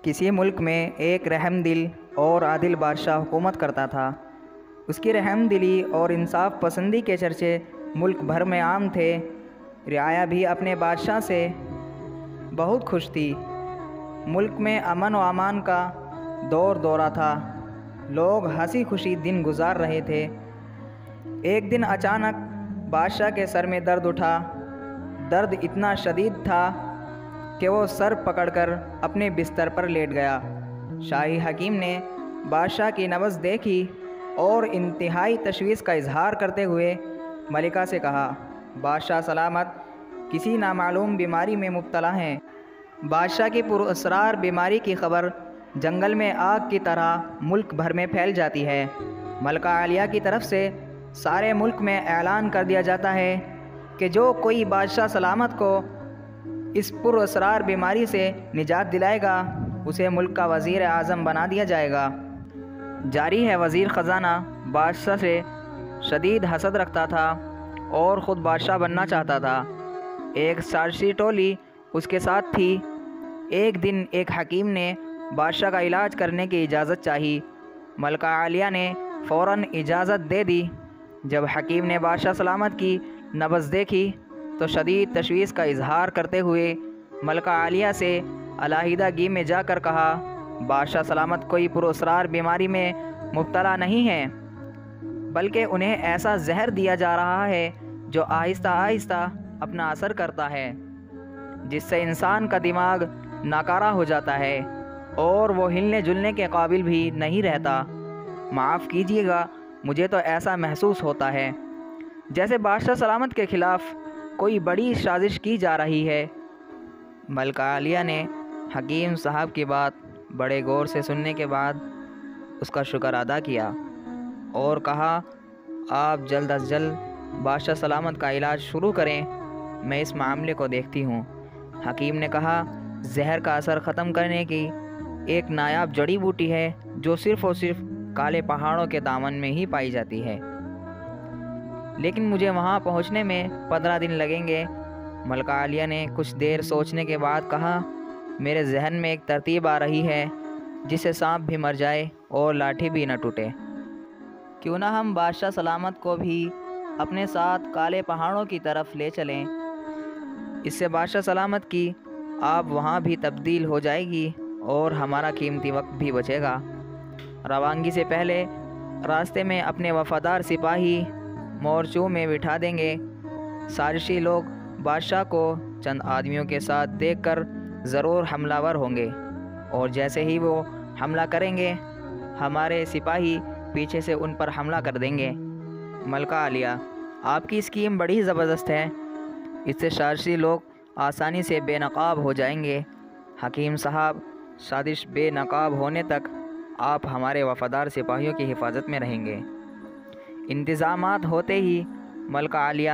کسی ملک میں ایک رحم دل اور عادل بادشاہ حکومت کرتا تھا۔ اس کی رحم دلی اور انصاف پسندی کے چرچے ملک بھر میں عام تھے۔ رعایا بھی اپنے بادشاہ سے بہت خوش تھی۔ ملک میں امن و امان کا دور دورہ تھا۔ لوگ ہنسی خوشی دن گزار رہے تھے۔ ایک دن اچانک بادشاہ کے سر میں درد اٹھا۔ درد اتنا شدید تھا کہ وہ سر پکڑ کر اپنے بستر پر لیٹ گیا۔ شاہی حکیم نے بادشاہ کی نبض دیکھی اور انتہائی تشویش کا اظہار کرتے ہوئے ملکہ سے کہا، بادشاہ سلامت کسی نامعلوم بیماری میں مبتلا ہیں۔ بادشاہ کی پراسرار بیماری کی خبر جنگل میں آگ کی طرح ملک بھر میں پھیل جاتی ہے۔ ملکہ عالیہ کی طرف سے سارے ملک میں اعلان کر دیا جاتا ہے کہ جو کوئی بادشاہ سلامت کو اس پراسرار بیماری سے نجات دلائے گا اسے ملک کا وزیر اعظم بنا دیا جائے گا۔ جاری ہے وزیر خزانہ بادشاہ سے شدید حسد رکھتا تھا اور خود بادشاہ بننا چاہتا تھا۔ ایک سازشی ٹولی اس کے ساتھ تھی۔ ایک دن ایک حکیم نے بادشاہ کا علاج کرنے کی اجازت چاہی۔ ملکہ عالیہ نے فوراً اجازت دے دی۔ جب حکیم نے بادشاہ سلامت کی نبض دیکھی تو شدید تشویش کا اظہار کرتے ہوئے ملکہ عالیہ سے علیحدگی میں جا کر کہا، بادشاہ سلامت کوئی پراسرار بیماری میں مبتلا نہیں ہے، بلکہ انہیں ایسا زہر دیا جا رہا ہے جو آہستہ آہستہ اپنا اثر کرتا ہے، جس سے انسان کا دماغ ناکارہ ہو جاتا ہے اور وہ ہلنے جلنے کے قابل بھی نہیں رہتا۔ معاف کیجیے گا، مجھے تو ایسا محسوس ہوتا ہے جیسے بادشاہ سلامت کے خلاف کوئی بڑی سازش کی جا رہی ہے۔ ملکہ عالیہ نے حکیم صاحب کی بات بڑے غور سے سننے کے بعد اس کا شکر ادا کیا اور کہا، آپ جلد از جلد بادشاہ سلامت کا علاج شروع کریں، میں اس معاملے کو دیکھتی ہوں۔ حکیم نے کہا، زہر کا اثر ختم کرنے کی ایک نایاب جڑی بوٹی ہے جو صرف اور صرف کالے پہاڑوں کے دامن میں ہی پائی جاتی ہے، لیکن مجھے وہاں پہنچنے میں 15 دن لگیں گے۔ ملکہ عالیہ نے کچھ دیر سوچنے کے بعد کہا، میرے ذہن میں ایک ترتیب آ رہی ہے جس سے سانپ بھی مر جائے اور لاٹھی بھی نہ ٹوٹے۔ کیوں نہ ہم بادشاہ سلامت کو بھی اپنے ساتھ کالے پہاڑوں کی طرف لے چلیں؟ اس سے بادشاہ سلامت کی آپ وہاں بھی تبدیل ہو جائے گی اور ہمارا قیمتی وقت بھی بچے گا۔ روانگی سے پہلے راستے میں اپنے وفادار سپاہی مورچوں میں بٹھا دیں گے۔ سازشی لوگ بادشاہ کو چند آدمیوں کے ساتھ دیکھ کر ضرور حملہ ور ہوں گے اور جیسے ہی وہ حملہ کریں گے ہمارے سپاہی پیچھے سے ان پر حملہ کر دیں گے۔ ملکہ عالیہ، آپ کی اسکیم بڑی زبردست ہے، اس سے سازشی لوگ آسانی سے بے نقاب ہو جائیں گے۔ حکیم صاحب، سازش بے نقاب ہونے تک آپ ہمارے وفادار سپاہیوں کی حفاظت میں رہیں گے۔ انتظامات ہوتے ہی ملکہ عالیہ